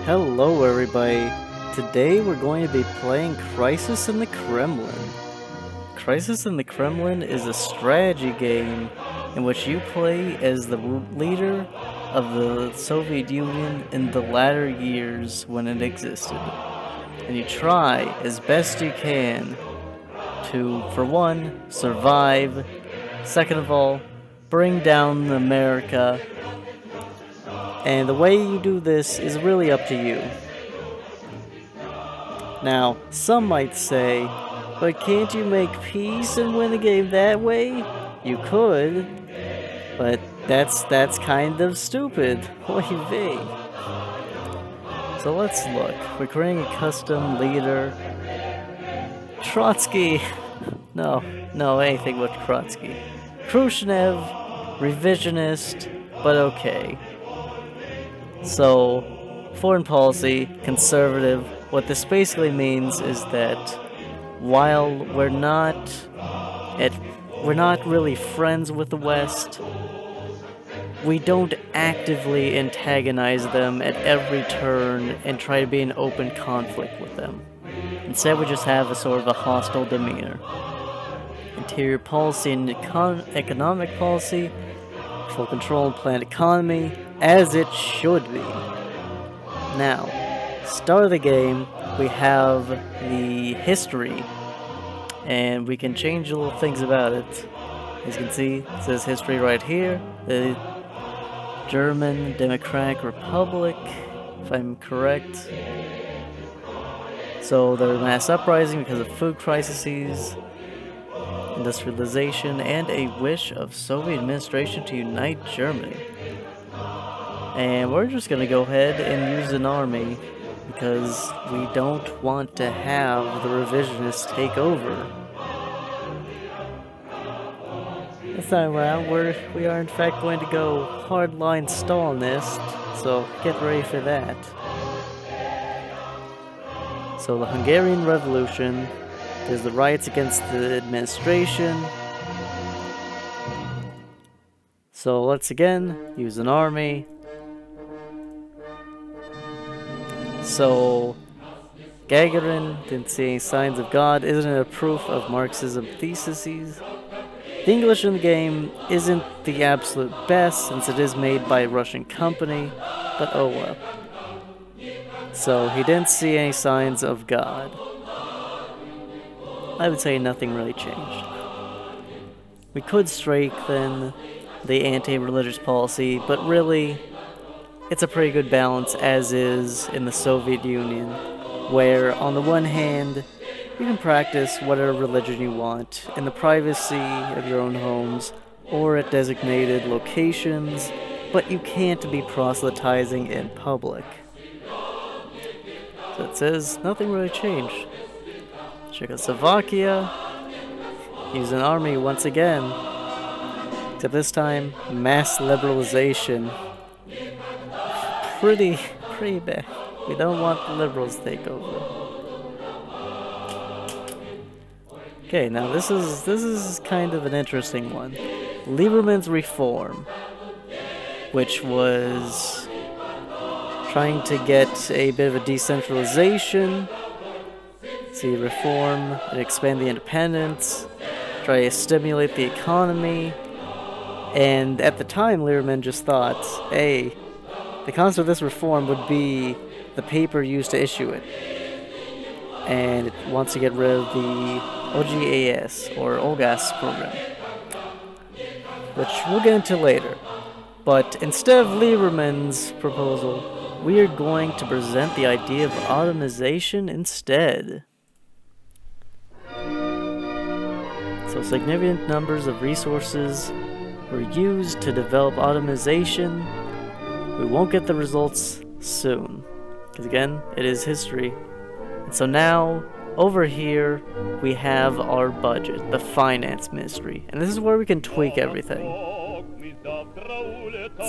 Hello everybody. Today we're going to be playing Crisis in the Kremlin. Crisis in the Kremlin is a strategy game in which you play as the leader of the Soviet Union in the latter years when it existed. And you try as best you can to, for one, survive, second of all, bring down America, and the way you do this is really up to you. Now, some might say, but can't you make peace and win the game that way? You could, but that's kind of stupid. Oy vey. So let's look. We're creating a custom leader. Trotsky. No, anything but Trotsky. Khrushchev, revisionist, but okay. So, foreign policy, conservative. What this basically means is that while we're not really friends with the West, we don't actively antagonize them at every turn and try to be in open conflict with them. Instead, we just have a sort of a hostile demeanor. Interior policy and economic policy, full control of planned economy, as it should be. Now, start of the game, we have the history, and we can change little things about it. As you can see, it says history right here. The German Democratic Republic, if I'm correct. So there were mass uprising because of food crises, industrialization, and a wish of Soviet administration to unite Germany. And we're just gonna go ahead and use an army because we don't want to have the revisionists take over. This time around, we are in fact going to go hardline Stalinist, so get ready for that. So the Hungarian Revolution, there's the riots against the administration. So let's again use an army. So, Gagarin didn't see any signs of God. Isn't it a proof of Marxism theses? The English in the game isn't the absolute best since it is made by a Russian company, but oh well. So, he didn't see any signs of God. I would say nothing really changed. We could strengthen the anti-religious policy, but really, it's a pretty good balance as is in the Soviet Union, where on the one hand, you can practice whatever religion you want in the privacy of your own homes or at designated locations, but you can't be proselytizing in public. So it says nothing really changed. Czechoslovakia, use an army once again, except this time, mass liberalization. Pretty bad. We don't want the liberals to take over. Okay, now this is kind of an interesting one. Lieberman's reform, which was trying to get a bit of a decentralization, see reform and expand the independence, try to stimulate the economy, and at the time Lieberman just thought, hey, the concept of this reform would be the paper used to issue it. And it wants to get rid of the OGAS, or OGAS program, which we'll get into later. But instead of Lieberman's proposal, we are going to present the idea of automation instead. So significant numbers of resources were used to develop automation. We won't get the results soon, because again, it is history. And so now, over here, we have our budget, the finance ministry, and this is where we can tweak everything.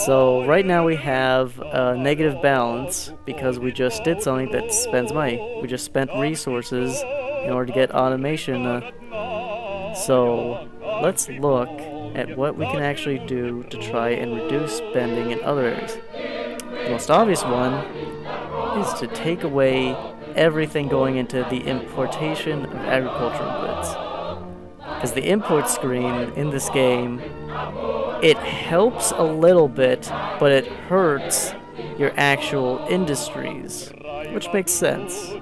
So right now we have a negative balance because we just did something that spends money. We just spent resources in order to get automation. So let's look at what we can actually do to try and reduce spending in other areas. The most obvious one is to take away everything going into the importation of agricultural goods. Because the import screen in this game, it helps a little bit, but it hurts your actual industries, which makes sense.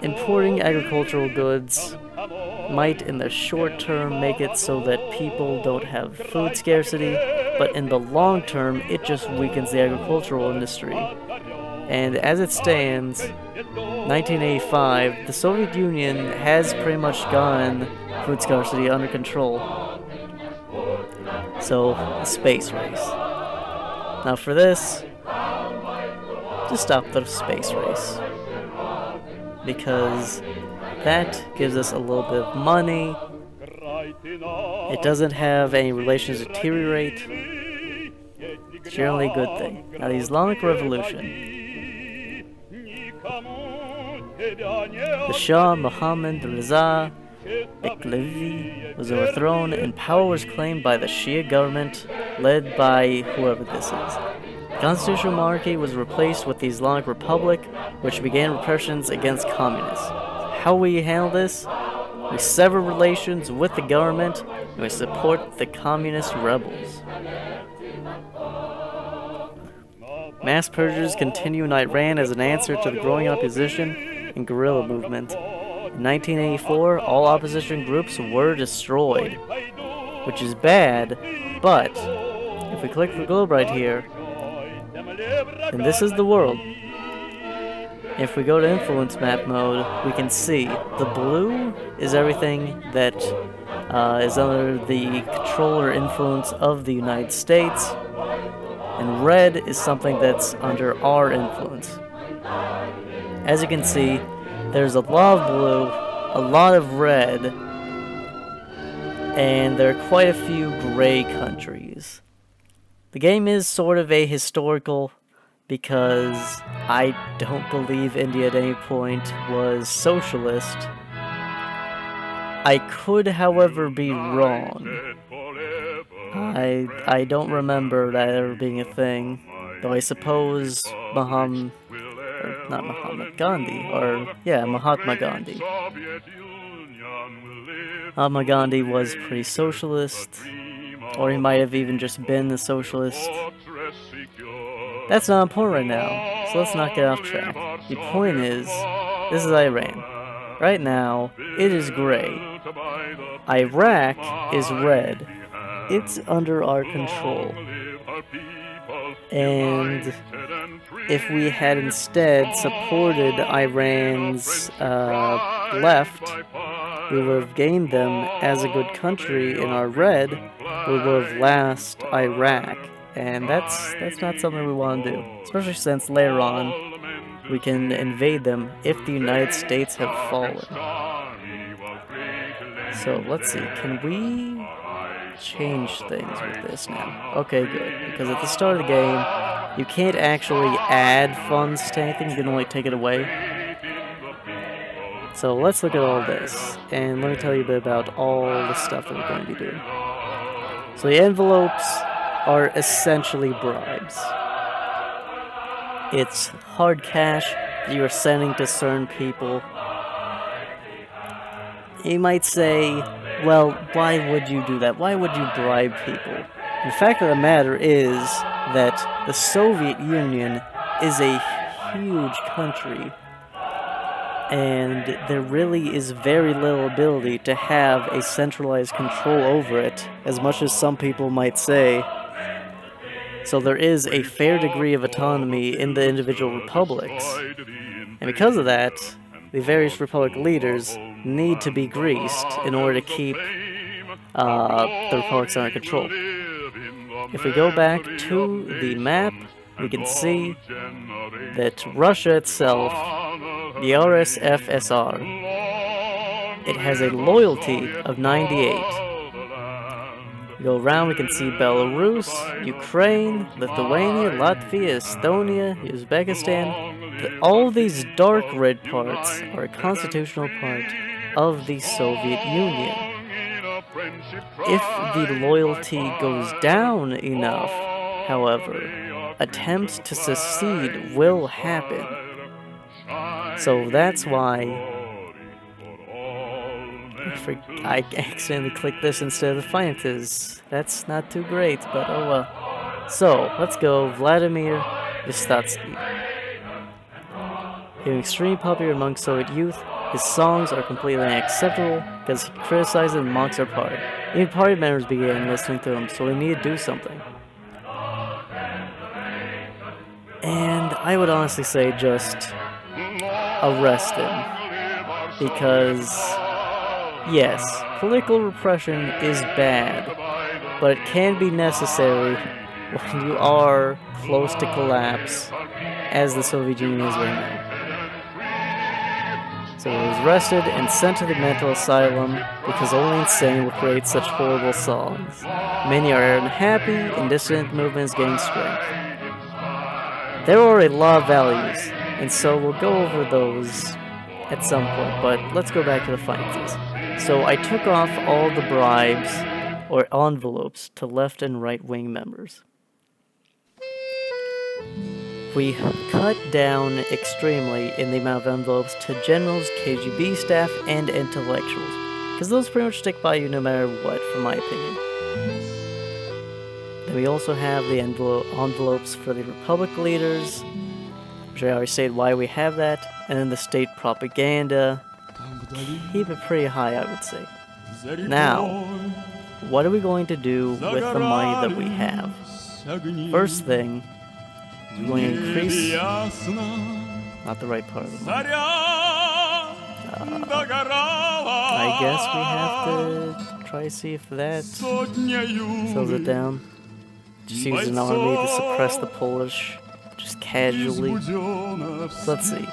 Importing agricultural goods might in the short term make it so that people don't have food scarcity, but in the long term it just weakens the agricultural industry. And as it stands, 1985, the Soviet Union has pretty much gotten food scarcity under control. So, a space race. Now for this, just stop the space race. Because that gives us a little bit of money. It doesn't have any relations deteriorate. It's generally a good thing. Now the Islamic Revolution. The Shah Muhammad Reza Pahlavi was overthrown and power was claimed by the Shia government led by whoever this is. The constitutional monarchy was replaced with the Islamic Republic, which began repressions against communists. How we handle this? We sever relations with the government and we support the communist rebels. Mass purges continue in Iran as an answer to the growing opposition and guerrilla movement. In 1984, all opposition groups were destroyed, which is bad, but if we click the globe right here, then this is the world. If we go to influence map mode, we can see the blue is everything that is under the control or influence of the United States, and red is something that's under our influence. As you can see, there's a lot of blue, a lot of red, and there are quite a few gray countries. The game is sort of a historical because I don't believe India at any point was socialist. I could, however, be wrong. I don't remember that ever being a thing, though I suppose Mahatma Gandhi. Mahatma Gandhi was pretty socialist, or he might have even just been a socialist. That's not important right now, so let's not get off track. The point is, this is Iran. Right now, it is gray. Iraq is red. It's under our control. And if we had instead supported Iran's left, we would have gained them as a good country in our red. We would have lost Iraq. And that's not something we want to do, especially since later on we can invade them if the United States have fallen. So let's see, can we change things with this now? Okay, good, because at the start of the game you can't actually add funds to anything, you can only take it away. So let's look at all this, and let me tell you a bit about all the stuff that we're going to be doing. So the envelopes are essentially bribes. It's hard cash that you are sending to certain people. You might say, well, why would you do that? Why would you bribe people? The fact of the matter is that the Soviet Union is a huge country, and there really is very little ability to have a centralized control over it, as much as some people might say. So there is a fair degree of autonomy in the individual republics. And because of that, the various republic leaders need to be greased in order to keep the republics under control. If we go back to the map, we can see that Russia itself, the RSFSR, it has a loyalty of 98. Go around, we can see Belarus, Ukraine, Lithuania, Latvia, Estonia, Uzbekistan. All these dark red parts are a constitutional part of the Soviet Union. If the loyalty goes down enough, however, attempts to secede will happen. So that's why I accidentally clicked this instead of the finances. That's not too great, but oh well. So, let's go Vladimir Vysotsky. He was extremely popular among Soviet youth. His songs are completely unacceptable because he criticizes and mocks our party. Even party members began listening to him, so we need to do something. And I would honestly say just arrest him. Because, yes, political repression is bad, but it can be necessary when you are close to collapse, as the Soviet Union is right now. So he was arrested and sent to the mental asylum because only insane will create such horrible songs. Many are unhappy and dissident movements gain strength. There are a lot of values, and so we'll go over those at some point, but let's go back to the finances. So I took off all the bribes or envelopes to left and right wing members. We cut down extremely in the amount of envelopes to generals, KGB staff, and intellectuals, because those pretty much stick by you no matter what, from my opinion. Then we also have the envelopes for the Republic leaders, which I already stated why we have that, and then the state propaganda. Keep it pretty high, I would say. Now, what are we going to do with the money that we have? First thing, we're going to increase... Not the right part of the money. I guess we have to try to see if that slows it down. Just use an army to suppress the Polish, just casually. So let's see.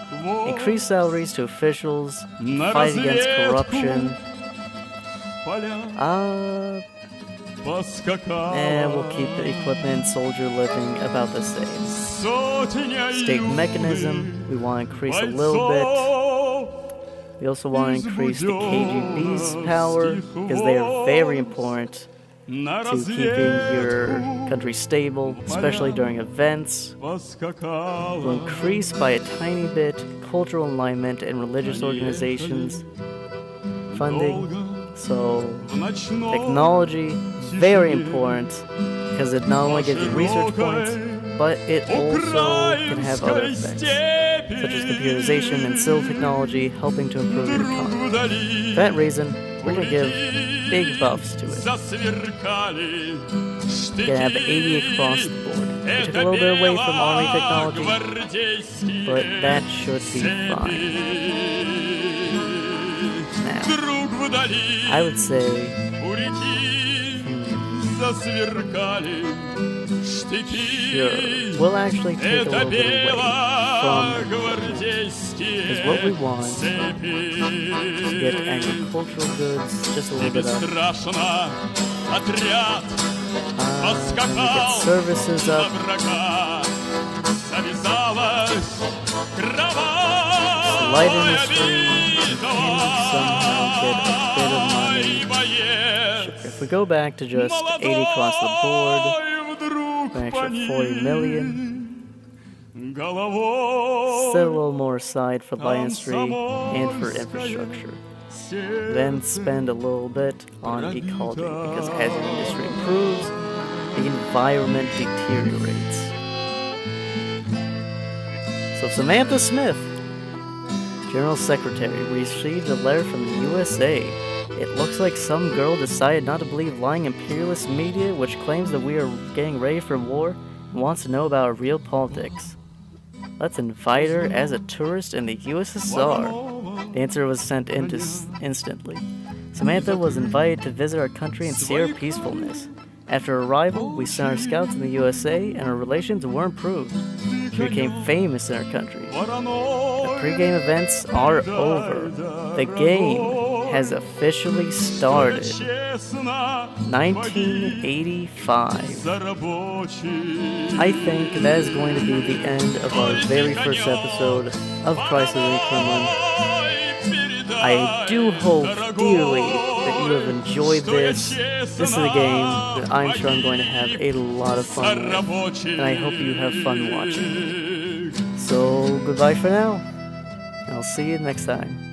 Increase salaries to officials, fight against corruption. And we'll keep the equipment and soldier living about the same. State mechanism, we want to increase a little bit. We also want to increase the KGB's power, because they are very important to keeping your country stable, especially during events. We'll increase by a tiny bit cultural alignment and religious organizations funding. So, technology, very important, because it not only gives you research points, but it also can have other effects, such as computerization and civil technology, helping to improve your economy. For that reason, we're going to give big buffs to it. We're going to have 80 across the board. We took a little bit away from army technology, but that should be fine. I would say, sure, we'll actually take a little bit away from, because what we want is get agricultural goods just a little bit up. We get services up. Light industry. Somehow get a bit of money. Sure, if we go back to just 80 across the board, an extra 40 million. Set a little more aside for light industry and for infrastructure. Then spend a little bit on ecology, because as your industry improves, the environment deteriorates. So Samantha Smith, General Secretary, received a letter from the USA. It looks like some girl decided not to believe lying imperialist media which claims that we are getting ready for war and wants to know about our real politics. Let's invite her as a tourist in the USSR. The answer was sent instantly. Samantha was invited to visit our country and see our peacefulness. After arrival, we sent our scouts in the USA and our relations were improved. She became famous in our country. The pre-game events are over. The game has officially started. 1985. I think that is going to be the end of our very first episode of Crisis in the Kremlin. I do hope dearly that you have enjoyed this. This is a game that I'm sure I'm going to have a lot of fun with, and I hope you have fun watching. So, goodbye for now. I'll see you next time.